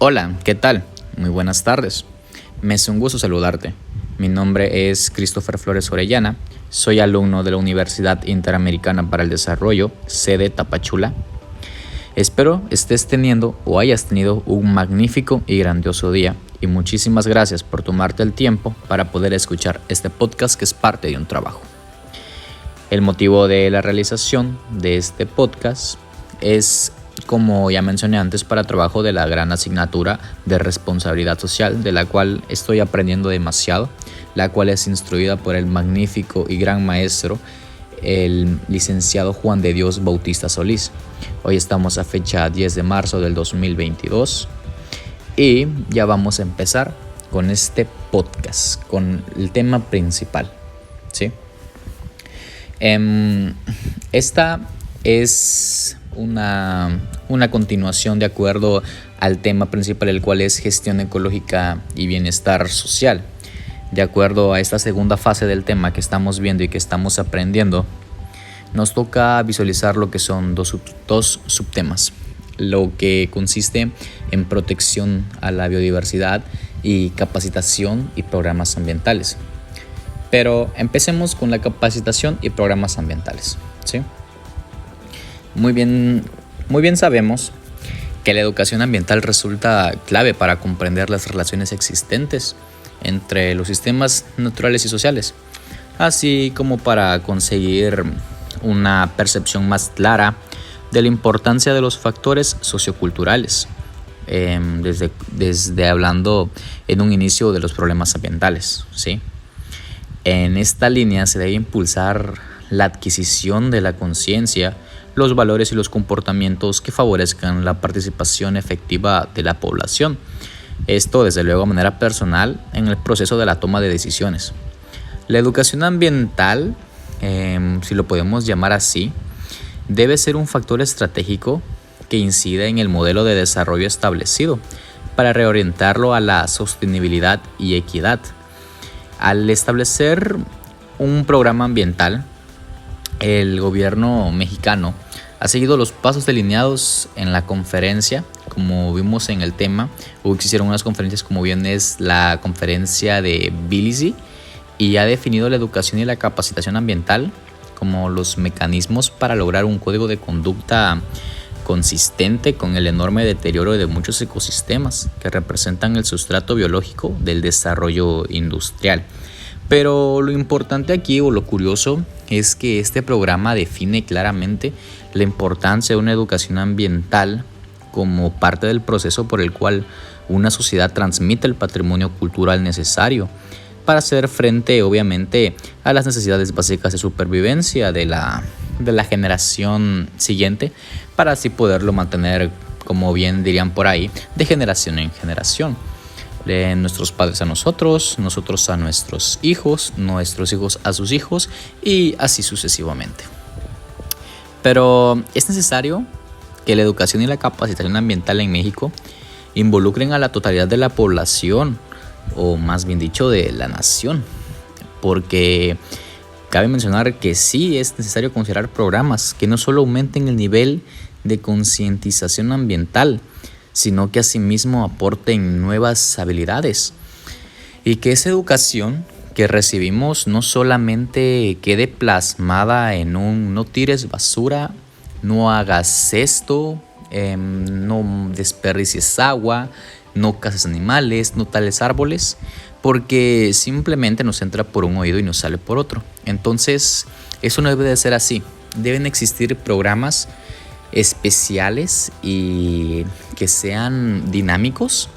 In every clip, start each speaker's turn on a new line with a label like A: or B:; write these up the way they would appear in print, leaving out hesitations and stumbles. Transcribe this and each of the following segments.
A: Hola, ¿qué tal? Muy buenas tardes. Me es un gusto saludarte. Mi nombre es Christopher Flores Orellana. Soy alumno de la Universidad Interamericana para el Desarrollo, sede Tapachula. Espero estés teniendo o hayas tenido un magnífico y grandioso día. Y muchísimas gracias por tomarte el tiempo para poder escuchar este podcast que es parte de un trabajo. El motivo de la realización de este podcast es, como ya mencioné antes, para trabajo de la gran asignatura de responsabilidad social, de la cual estoy aprendiendo demasiado, la cual es instruida por el magnífico y gran maestro, el licenciado Juan de Dios Bautista Solís. Hoy estamos a fecha 10 de marzo del 2022 y ya vamos a empezar con este podcast, con el tema principal, ¿sí? Esta es una continuación de acuerdo al tema principal, el cual es gestión ecológica y bienestar social. De acuerdo a esta segunda fase del tema que estamos viendo y que estamos aprendiendo, nos toca visualizar lo que son dos subtemas, lo que consiste en protección a la biodiversidad y capacitación y programas ambientales. Pero empecemos con la capacitación y programas ambientales, ¿sí? Muy bien sabemos que la educación ambiental resulta clave para comprender las relaciones existentes entre los sistemas naturales y sociales, así como para conseguir una percepción más clara de la importancia de los factores socioculturales, desde hablando en un inicio de los problemas ambientales, ¿sí? En esta línea se debe impulsar la adquisición de la conciencia, los valores y los comportamientos que favorezcan la participación efectiva de la población. Esto, desde luego, de manera personal en el proceso de la toma de decisiones. La educación ambiental, si lo podemos llamar así, debe ser un factor estratégico que incida en el modelo de desarrollo establecido para reorientarlo a la sostenibilidad y equidad. Al establecer un programa ambiental, el gobierno mexicano ha seguido los pasos delineados en la conferencia, como vimos en el tema. Existieron unas conferencias, como bien es la conferencia de Tbilisi, y ha definido la educación y la capacitación ambiental como los mecanismos para lograr un código de conducta consistente con el enorme deterioro de muchos ecosistemas que representan el sustrato biológico del desarrollo industrial. Pero lo importante aquí, o lo curioso, es que este programa define claramente la importancia de una educación ambiental como parte del proceso por el cual una sociedad transmite el patrimonio cultural necesario para hacer frente, obviamente, a las necesidades básicas de supervivencia de la generación siguiente, para así poderlo mantener, como bien dirían por ahí, de generación en generación. De nuestros padres a nosotros, nosotros a nuestros hijos a sus hijos y así sucesivamente. Pero es necesario que la educación y la capacitación ambiental en México involucren a la totalidad de la población, o más bien dicho, de la nación, porque cabe mencionar que sí es necesario considerar programas que no solo aumenten el nivel de concientización ambiental, sino que asimismo aporten nuevas habilidades, y que esa educación que recibimos no solamente quede plasmada en un no tires basura, no hagas esto, no desperdicies agua, no caces animales, no tales árboles, porque simplemente nos entra por un oído y nos sale por otro. Entonces, eso no debe de ser así. Deben existir programas especiales y que sean dinámicos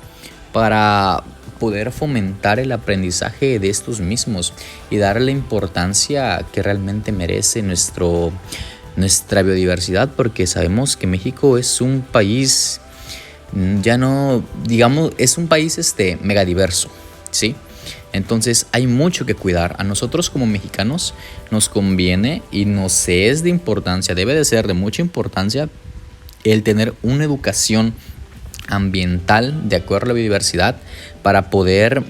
A: para poder fomentar el aprendizaje de estos mismos y darle la importancia que realmente merece nuestra biodiversidad, porque sabemos que México es un país, es un país megadiverso, ¿sí? Entonces hay mucho que cuidar. A nosotros como mexicanos nos conviene y nos es de importancia, debe de ser de mucha importancia, el tener una educación ambiental de acuerdo a la biodiversidad para poder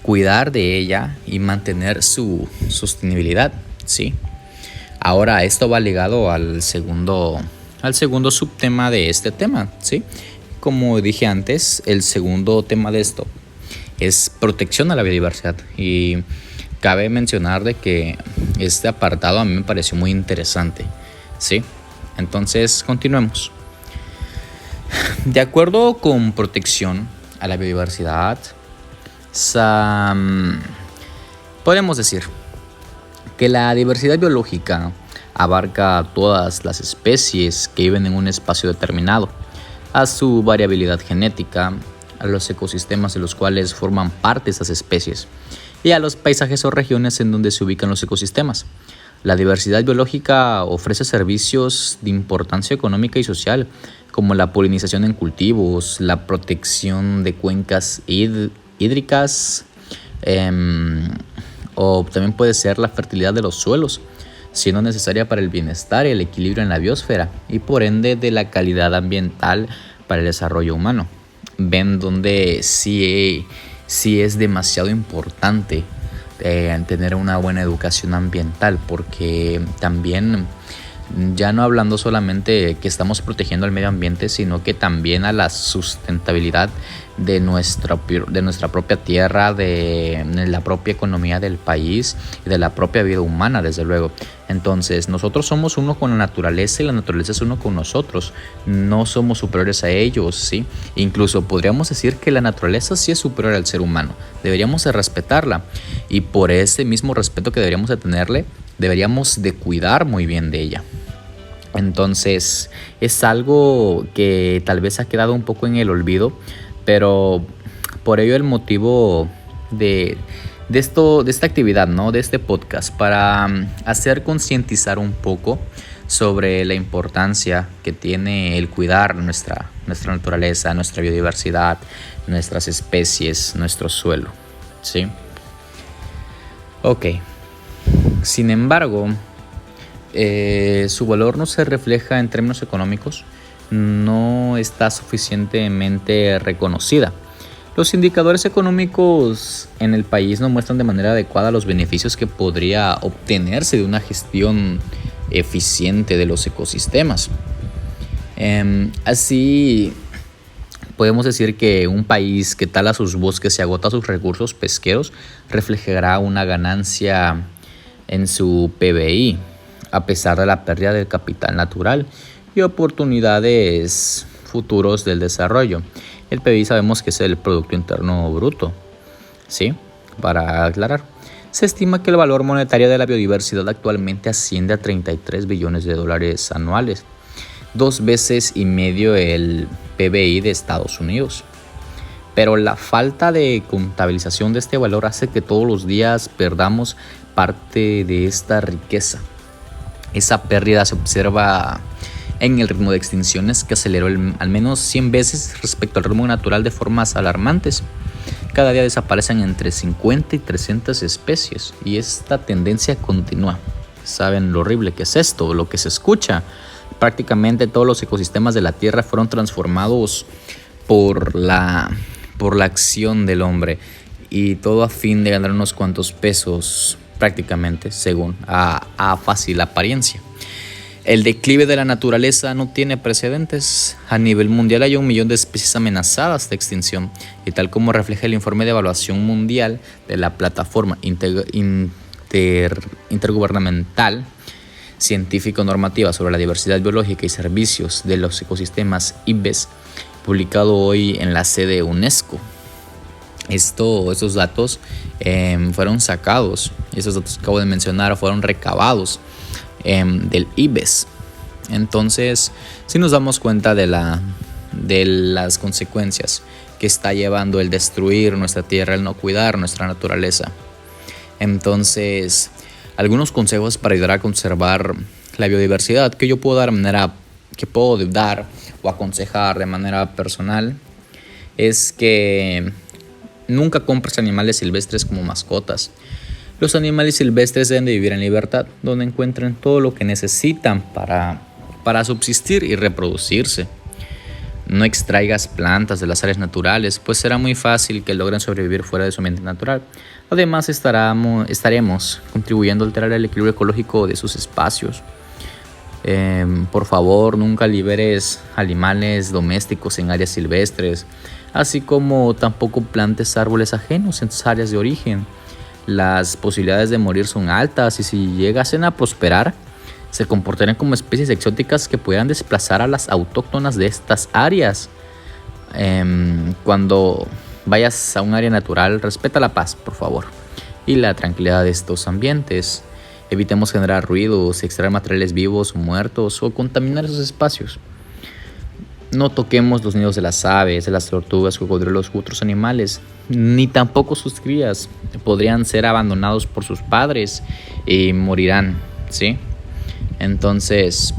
A: cuidar de ella y mantener su sostenibilidad, ¿sí? Ahora, esto va ligado al segundo subtema de este tema, ¿sí? como dije antes, el segundo tema de esto es protección a la biodiversidad. Y cabe mencionar de que este apartado a mí me pareció muy interesante, ¿sí? Entonces, continuemos. De acuerdo con protección a la biodiversidad, podemos decir que la diversidad biológica abarca todas las especies que viven en un espacio determinado, a su variabilidad genética, a los ecosistemas de los cuales forman parte esas especies y a los paisajes o regiones en donde se ubican los ecosistemas. La diversidad biológica ofrece servicios de importancia económica y social, como la polinización en cultivos, la protección de cuencas hídricas, o también puede ser la fertilidad de los suelos, siendo necesaria para el bienestar y el equilibrio en la biosfera y por ende de la calidad ambiental para el desarrollo humano. Ven donde sí es demasiado importante tener una buena educación ambiental, porque también, ya no hablando solamente que estamos protegiendo al medio ambiente, sino que también a la sustentabilidad de nuestra propia tierra, de la propia economía del país y de la propia vida humana, desde luego. Entonces, nosotros somos uno con la naturaleza y la naturaleza es uno con nosotros. No somos superiores a ellos, ¿sí? Incluso podríamos decir que la naturaleza sí es superior al ser humano. Deberíamos de respetarla y por ese mismo respeto que deberíamos de tenerle, deberíamos de cuidar muy bien de ella. Entonces, es algo que tal vez ha quedado un poco en el olvido, pero por ello el motivo de esta actividad, ¿no? De este podcast, para hacer concientizar un poco sobre la importancia que tiene el cuidar nuestra naturaleza, nuestra biodiversidad, nuestras especies, nuestro suelo, ¿sí? Ok. Sin embargo, su valor no se refleja en términos económicos, no está suficientemente reconocida. Los indicadores económicos en el país no muestran de manera adecuada los beneficios que podría obtenerse de una gestión eficiente de los ecosistemas. Así, podemos decir que un país que tala sus bosques y agota sus recursos pesqueros reflejará una ganancia en su PBI, a pesar de la pérdida del capital natural y oportunidades futuros del desarrollo. El PBI sabemos que es el Producto Interno Bruto, ¿sí? Para aclarar, se estima que el valor monetario de la biodiversidad actualmente asciende a 33 billones de dólares anuales, 2,5 veces el PBI de Estados Unidos. Pero la falta de contabilización de este valor hace que todos los días perdamos parte de esta riqueza. Esa pérdida se observa en el ritmo de extinciones, que aceleró al menos 100 veces respecto al ritmo natural de formas alarmantes. Cada día desaparecen entre 50 y 300 especies y esta tendencia continúa. ¿Saben lo horrible que es esto? Lo que se escucha. Prácticamente todos los ecosistemas de la Tierra fueron transformados por la acción del hombre, y todo a fin de ganar unos cuantos pesos, prácticamente, según a fácil apariencia. El declive de la naturaleza no tiene precedentes. A nivel mundial hay 1 millón de especies amenazadas de extinción, y tal como refleja el informe de evaluación mundial de la plataforma intergubernamental científico-normativa sobre la diversidad biológica y servicios de los ecosistemas, IPBES, publicado hoy en la sede de UNESCO. Estos datos fueron sacados, esos datos que acabo de mencionar fueron recabados del IPBES. Entonces, si nos damos cuenta de las consecuencias que está llevando el destruir nuestra tierra, el no cuidar nuestra naturaleza. Entonces, algunos consejos para ayudar a conservar la biodiversidad que yo puedo dar o aconsejar de manera personal es que nunca compres animales silvestres como mascotas. Los animales silvestres deben de vivir en libertad, donde encuentren todo lo que necesitan para subsistir y reproducirse. No extraigas plantas de las áreas naturales, pues será muy fácil que logren sobrevivir fuera de su ambiente natural. Además, estaremos contribuyendo a alterar el equilibrio ecológico de sus espacios. Por favor, nunca liberes animales domésticos en áreas silvestres, así como tampoco plantes árboles ajenos en tus áreas de origen. Las posibilidades de morir son altas y si llegasen a prosperar, se comportarían como especies exóticas que pudieran desplazar a las autóctonas de estas áreas. Cuando vayas a un área natural, respeta la paz, por favor, y la tranquilidad de estos ambientes. Evitemos generar ruidos, extraer materiales vivos o muertos o contaminar esos espacios. No toquemos los nidos de las aves, de las tortugas, cocodrilos u otros animales, ni tampoco sus crías. Podrían ser abandonados por sus padres y morirán, ¿sí? Entonces,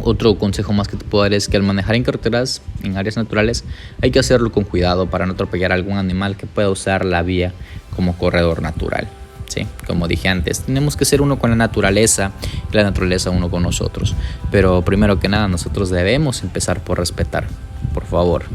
A: otro consejo más que te puedo dar es que al manejar en carreteras, en áreas naturales, hay que hacerlo con cuidado para no atropellar a algún animal que pueda usar la vía como corredor natural. Sí, como dije antes, tenemos que ser uno con la naturaleza y la naturaleza uno con nosotros. Pero primero que nada, nosotros debemos empezar por respetar, por favor.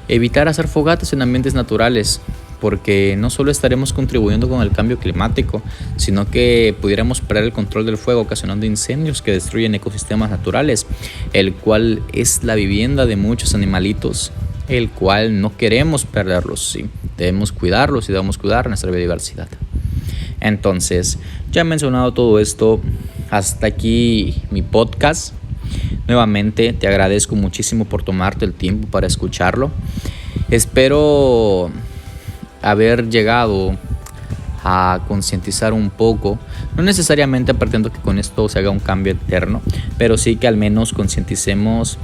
A: Evitar hacer fogatas en ambientes naturales, porque no solo estaremos contribuyendo con el cambio climático, sino que pudiéramos perder el control del fuego ocasionando incendios que destruyen ecosistemas naturales, el cual es la vivienda de muchos animalitos, el cual no queremos perderlos, sí. Debemos cuidarlos y debemos cuidar nuestra biodiversidad. Entonces, ya he mencionado todo esto, hasta aquí mi podcast. Nuevamente te agradezco muchísimo por tomarte el tiempo para escucharlo. Espero haber llegado a concientizar un poco. No necesariamente pretendo que con esto se haga un cambio eterno, pero sí que al menos concienticemos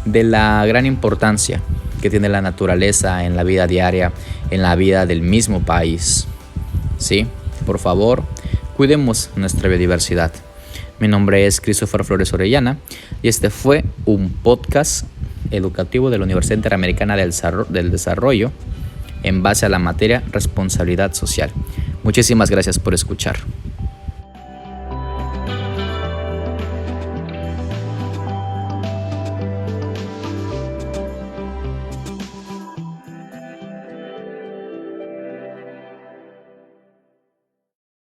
A: de la gran importancia que tiene la naturaleza en la vida diaria, en la vida del mismo país. ¿Sí? Por favor, cuidemos nuestra biodiversidad. Mi nombre es Christopher Flores Orellana y este fue un podcast educativo de la Universidad Interamericana del Desarrollo en base a la materia responsabilidad social. Muchísimas gracias por escuchar.